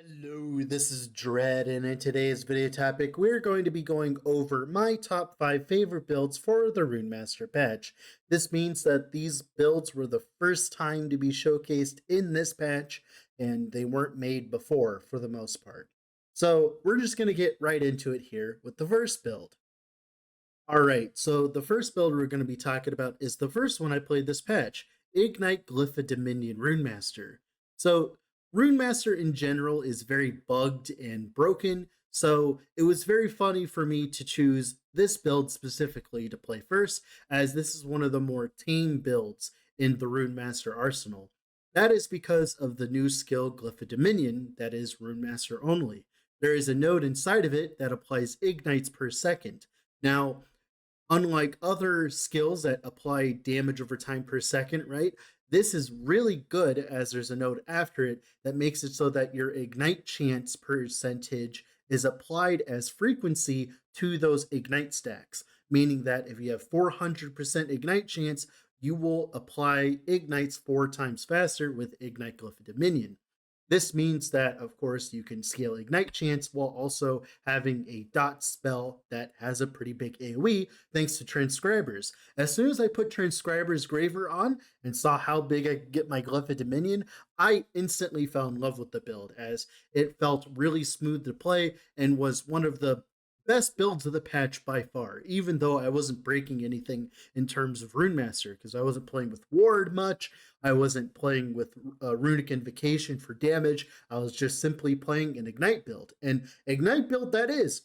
Hello, this is Dread, and in today's video topic, we're going to be going over my top 5 favorite builds for the Runemaster patch. This means that these builds were the first time to be showcased in this patch, and they weren't made before for the most part. So we're just going to get right into it here with the first build. Alright, so the first build we're going to be talking about is the first one I played this patch, Ignite Glyph of Dominion Runemaster. So Runemaster in general is very bugged and broken, so it was very funny for me to choose this build specifically to play first, as this is one of the more tame builds in the Runemaster arsenal. That is because of the new skill Glyph of Dominion that is Runemaster only. There is a node inside of it that applies ignites per second. Now, unlike other skills that apply damage over time per second, right? This is really good as there's a node after it that makes it so that your ignite chance percentage is applied as frequency to those ignite stacks, meaning that if you have 400% ignite chance, you will apply ignites 4 times faster with Ignite Glyph of Dominion. This means that, of course, you can scale Ignite Chance while also having a dot spell that has a pretty big AoE thanks to Transcribers. As soon as I put Transcribers Graver on and saw how big I could get my Glyph of Dominion, I instantly fell in love with the build as it felt really smooth to play and was one of the best builds of the patch by far, even though I wasn't breaking anything in terms of Runemaster, because I wasn't playing with Ward much. I wasn't playing with Runic Invocation for damage. I was just simply playing an Ignite build. And Ignite build that is.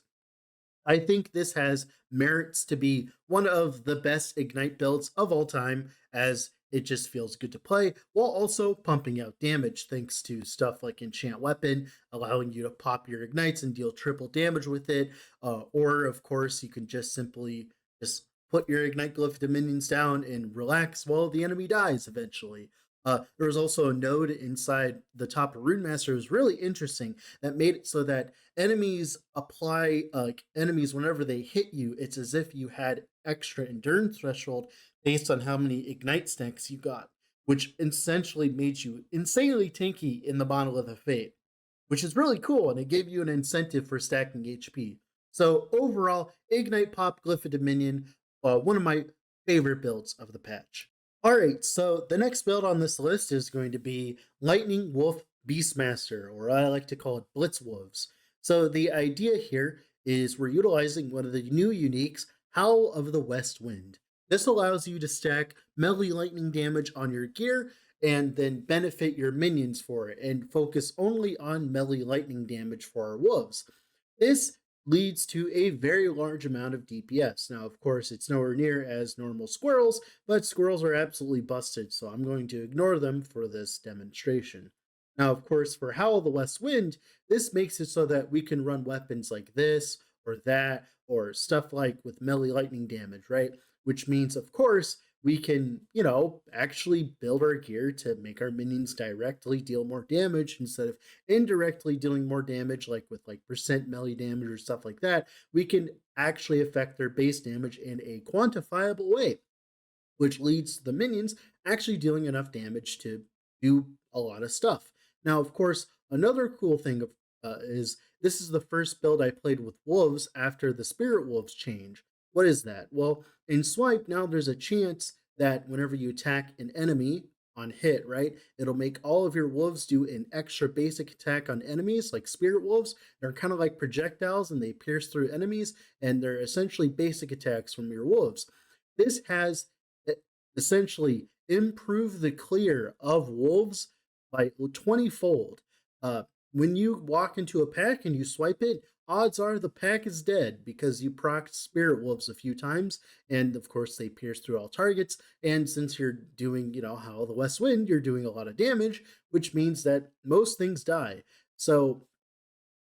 I think this has merits to be one of the best Ignite builds of all time, as it just feels good to play, while also pumping out damage thanks to stuff like Enchant Weapon, allowing you to pop your Ignites and deal triple damage with it. Or, of course, you can just simply just put your Ignite Glyph Dominions down and relax while the enemy dies eventually. There was also a node inside the top of Runemaster. It was really interesting that made it so that enemies apply enemies whenever they hit you, it's as if you had extra endurance threshold based on how many ignite stacks you got, which essentially made you insanely tanky in the Monolith of Fate, which is really cool, and it gave you an incentive for stacking HP. So overall, Ignite Pop Glyph of Dominion, one of my favorite builds of the patch. All right, so the next build on this list is going to be Lightning Wolf Beastmaster, or I like to call it Blitz Wolves. So the idea here is we're utilizing one of the new uniques, Howl of the West Wind. This allows you to stack melee lightning damage on your gear and then benefit your minions for it and focus only on melee lightning damage for our wolves. This leads to a very large amount of DPS. Now, of course, it's nowhere near as normal squirrels, but squirrels are absolutely busted, so I'm going to ignore them for this demonstration. Now, of course, for Howl the West Wind, this makes it so that we can run weapons like this or that, or stuff like with melee lightning damage, right? Which means, of course, we can, actually build our gear to make our minions directly deal more damage instead of indirectly dealing more damage, like with like percent melee damage or stuff like that. We can actually affect their base damage in a quantifiable way, which leads to the minions actually dealing enough damage to do a lot of stuff. Now, of course, another cool thing is this is the first build I played with wolves after the Spirit Wolves change. What is that? Well, in Swipe, now there's a chance that whenever you attack an enemy on hit, right, it'll make all of your wolves do an extra basic attack on enemies, like Spirit Wolves. They're kind of like projectiles and they pierce through enemies, and they're essentially basic attacks from your wolves. This has essentially improved the clear of wolves by 20-fold. When you walk into a pack and you swipe it, odds are the pack is dead because you procced Spirit Wolves a few times, and of course they pierce through all targets. And since you're doing, Howl the West Wind, you're doing a lot of damage, which means that most things die. So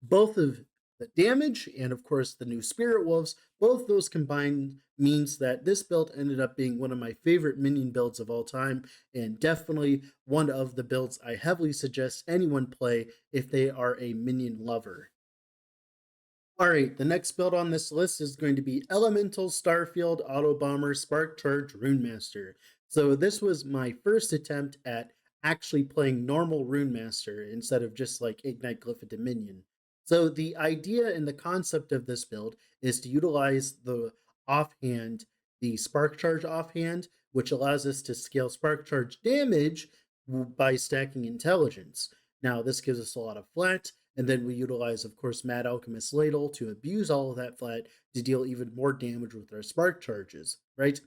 both of the damage and of course the new Spirit Wolves, both those combined means that this build ended up being one of my favorite minion builds of all time, and definitely one of the builds I heavily suggest anyone play if they are a minion lover. All right, the next build on this list is going to be Elemental Starfield Auto Bomber Spark Charge Runemaster. So this was my first attempt at actually playing normal Runemaster instead of just like Ignite Glyph of Dominion. So the idea and the concept of this build is to utilize the offhand, the Spark Charge offhand, which allows us to scale Spark Charge damage by stacking intelligence. Now, this gives us a lot of flat, and then we utilize, of course, Mad Alchemist Ladle to abuse all of that flat to deal even more damage with our Spark Charges, right?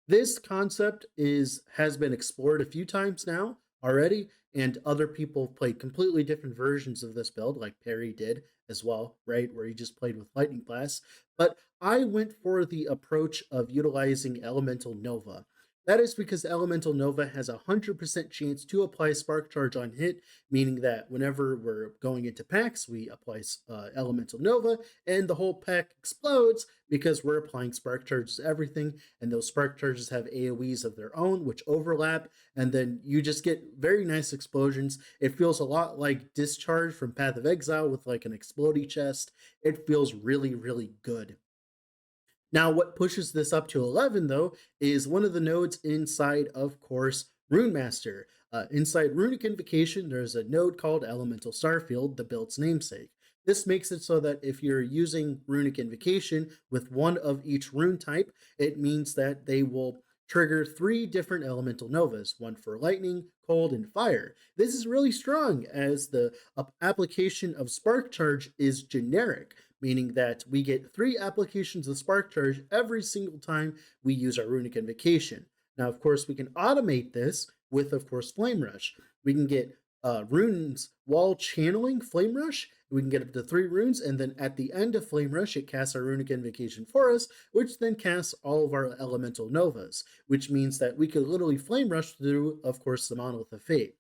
This concept has been explored a few times now already, and other people have played completely different versions of this build, like Perry did as well, right? Where he just played with Lightning Blast. But I went for the approach of utilizing Elemental Nova. That is because Elemental Nova has a 100% chance to apply Spark Charge on hit, meaning that whenever we're going into packs, we apply Elemental Nova, and the whole pack explodes because we're applying Spark Charges to everything, and those Spark Charges have AoEs of their own, which overlap, and then you just get very nice explosions. It feels a lot like Discharge from Path of Exile with like an explodey chest. It feels really, really good. Now, what pushes this up to 11, though, is one of the nodes inside, of course, Runemaster. Inside Runic Invocation, there's a node called Elemental Starfield, the build's namesake. This makes it so that if you're using Runic Invocation with one of each rune type, it means that they will trigger 3 different elemental novas, one for lightning, cold, and fire. This is really strong as the application of Spark Charge is generic, meaning that we get 3 applications of Spark Charge every single time we use our Runic Invocation. Now, of course, we can automate this with, of course, Flame Rush. We can get runes while channeling Flame Rush. We can get up to 3 runes, and then at the end of Flame Rush, it casts our Runic Invocation for us, which then casts all of our Elemental Novas, which means that we could literally Flame Rush through, of course, the Monolith of Fate.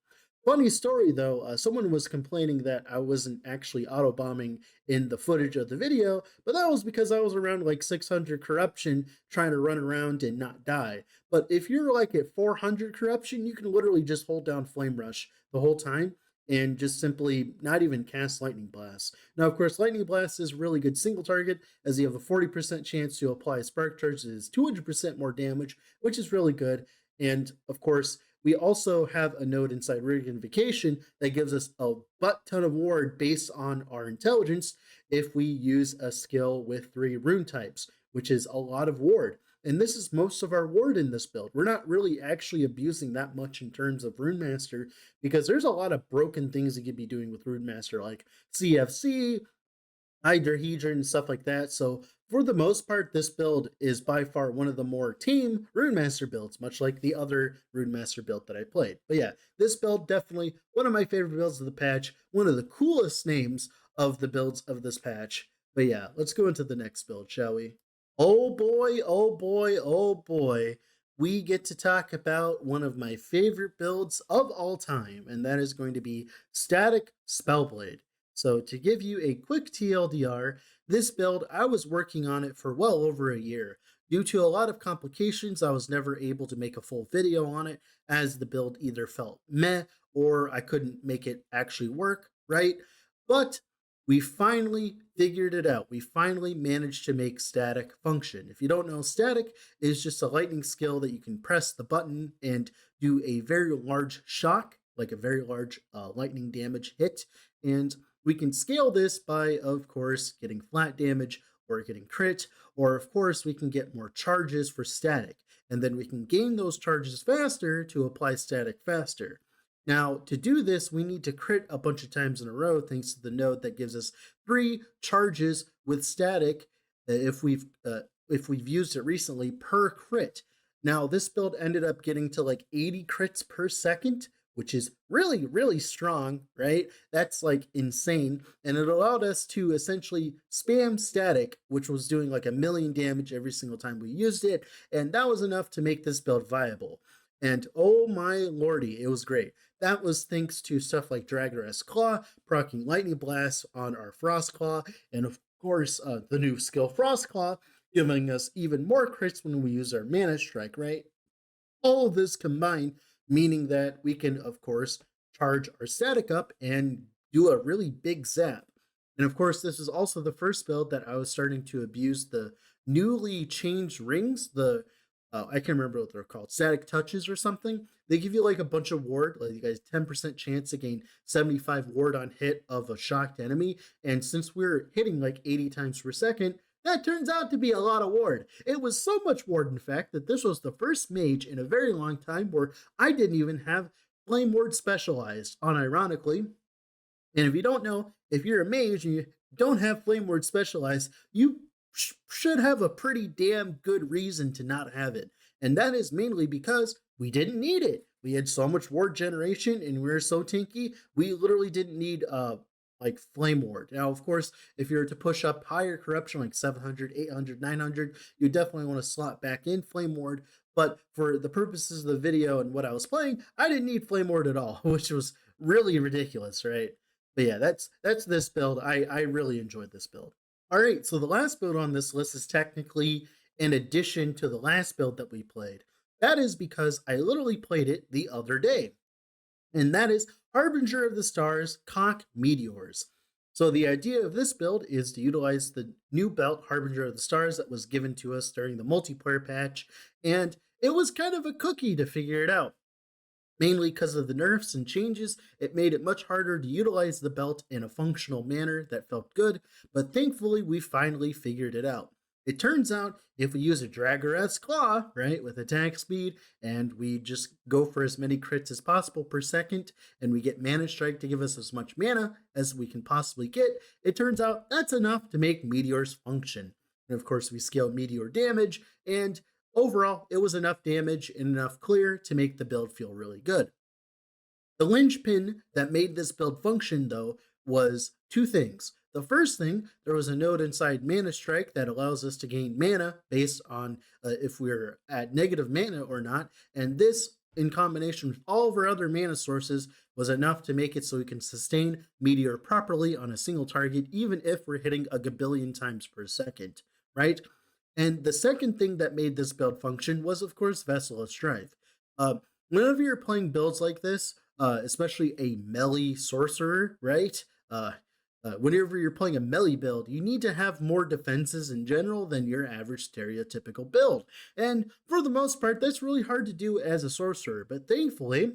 Funny story though, someone was complaining that I wasn't actually auto bombing in the footage of the video, but that was because I was around like 600 corruption trying to run around and not die. But if you're like at 400 corruption, you can literally just hold down Flame Rush the whole time and just simply not even cast Lightning Blast. Now, of course, Lightning Blast is really good single target as you have a 40% chance to apply Spark Charge. It is 200% more damage, which is really good. And of course, we also have a node inside Runic Invocation that gives us a butt ton of ward based on our intelligence if we use a skill with 3 rune types, which is a lot of ward. And this is most of our ward in this build. We're not really actually abusing that much in terms of Runemaster because there's a lot of broken things you could be doing with Runemaster, like CFC, Hydra, and stuff like that. So for the most part, this build is by far one of the more tame Runemaster builds, much like the other Runemaster build that I played. But yeah, this build definitely one of my favorite builds of the patch, one of the coolest names of the builds of this patch. But yeah, let's go into the next build, shall we? Oh boy, oh boy, oh boy. We get to talk about one of my favorite builds of all time, and that is going to be Static Spellblade. So, to give you a quick TLDR, this build, I was working on it for well over a year. Due to a lot of complications, I was never able to make a full video on it, as the build either felt meh or I couldn't make it actually work, right? But we finally figured it out. We finally managed to make static function. If you don't know, static is just a lightning skill that you can press the button and do a very large shock, like a very large lightning damage hit. And we can scale this by, of course, getting flat damage or getting crit, or of course, we can get more charges for static. And then we can gain those charges faster to apply static faster. Now, to do this, we need to crit a bunch of times in a row thanks to the node that gives us 3 charges with static if we've used it recently per crit. Now, this build ended up getting to like 80 crits per second, which is really, really strong, right? That's like insane. And it allowed us to essentially spam static, which was doing like 1,000,000 damage every single time we used it. And that was enough to make this build viable. And oh my lordy, it was great. That was thanks to stuff like Dragoras Claw, proccing Lightning Blast on our Frost Claw, and of course, the new skill Frost Claw, giving us even more crits when we use our Mana Strike, right? All of this combined, meaning that we can, of course, charge our static up and do a really big zap. And of course, this is also the first build that I was starting to abuse the newly changed rings, the I can't remember what they're called, static touches or something. They give you like a bunch of ward, like you guys 10% chance to gain 75 ward on hit of a shocked enemy. And since we're hitting like 80 times per second, that turns out to be a lot of ward. It was so much ward, in fact, that this was the first mage in a very long time where I didn't even have flame ward specialized, unironically. And if you don't know, if you're a mage and you don't have flame ward specialized, you should have a pretty damn good reason to not have it. And that is mainly because we didn't need it. We had so much ward generation and we were so tanky, we literally didn't need like flame ward. Now, of course, if you're to push up higher corruption like 700, 800, 900, you definitely want to slot back in flame ward. But for the purposes of the video and what I was playing, I didn't need flame ward at all, which was really ridiculous, right? But yeah, that's this build. I really enjoyed this build. All right, so the last build on this list is technically an addition to the last build that we played. That is because I literally played it the other day, and that is Harbinger of the Stars, Cock Meteors. So the idea of this build is to utilize the new belt, Harbinger of the Stars, that was given to us during the multiplayer patch, and it was kind of a cookie to figure it out. Mainly because of the nerfs and changes, it made it much harder to utilize the belt in a functional manner that felt good, but thankfully we finally figured it out. It turns out if we use a Dragoreth's Claw, right, with attack speed, and we just go for as many crits as possible per second, and we get Mana Strike to give us as much mana as we can possibly get, it turns out that's enough to make Meteors function. And of course, we scale Meteor damage, and overall, it was enough damage and enough clear to make the build feel really good. The linchpin that made this build function, though, was two things. The first thing, there was a node inside Mana Strike that allows us to gain mana based on if we're at negative mana or not, and this, in combination with all of our other mana sources, was enough to make it so we can sustain Meteor properly on a single target, even if we're hitting a gabillion times per second, right? And the second thing that made this build function was, of course, Vessel of Strife. Whenever you're playing builds like this, especially a melee sorcerer, right? Whenever you're playing a melee build, you need to have more defenses in general than your average stereotypical build. And for the most part, that's really hard to do as a sorcerer. But thankfully,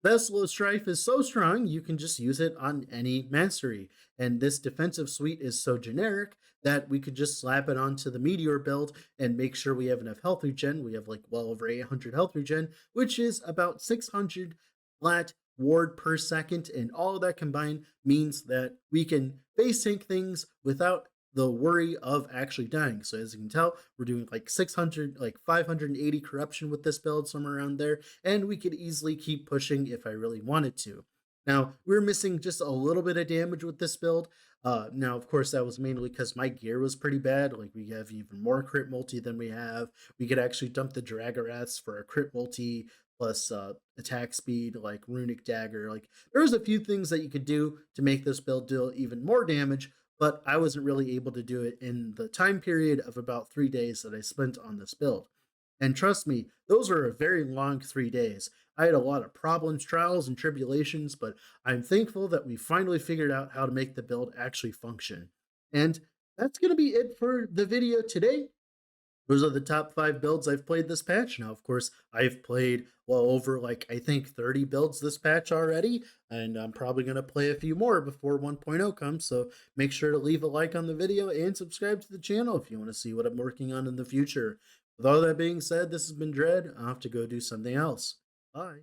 Vessel of Strife is so strong, you can just use it on any mastery. And this defensive suite is so generic that we could just slap it onto the Meteor build and make sure we have enough health regen. We have like well over 800 health regen, which is about 600 flat ward per second. And all of that combined means that we can face tank things without the worry of actually dying. So as you can tell, we're doing like 600, like 580 corruption with this build, somewhere around there, and we could easily keep pushing if I really wanted to. Now, we're missing just a little bit of damage with this build. Now, of course, that was mainly because my gear was pretty bad. Like, we have even more crit multi than we have. We could actually dump the Dragoreths for a crit multi plus attack speed, like Runic Dagger. Like, there's a few things that you could do to make this build deal even more damage, but I wasn't really able to do it in the time period of about 3 days that I spent on this build. And trust me, those are a very long 3 days. I had a lot of problems, trials, and tribulations, but I'm thankful that we finally figured out how to make the build actually function. And that's going to be it for the video today. Those are the top 5 builds I've played this patch. Now, of course, I've played well over like I think 30 builds this patch already, and I'm probably going to play a few more before 1.0 comes. So make sure to leave a like on the video and subscribe to the channel if you want to see what I'm working on in the future. With all that being said, this has been Dread. I'll have to go do something else. Bye.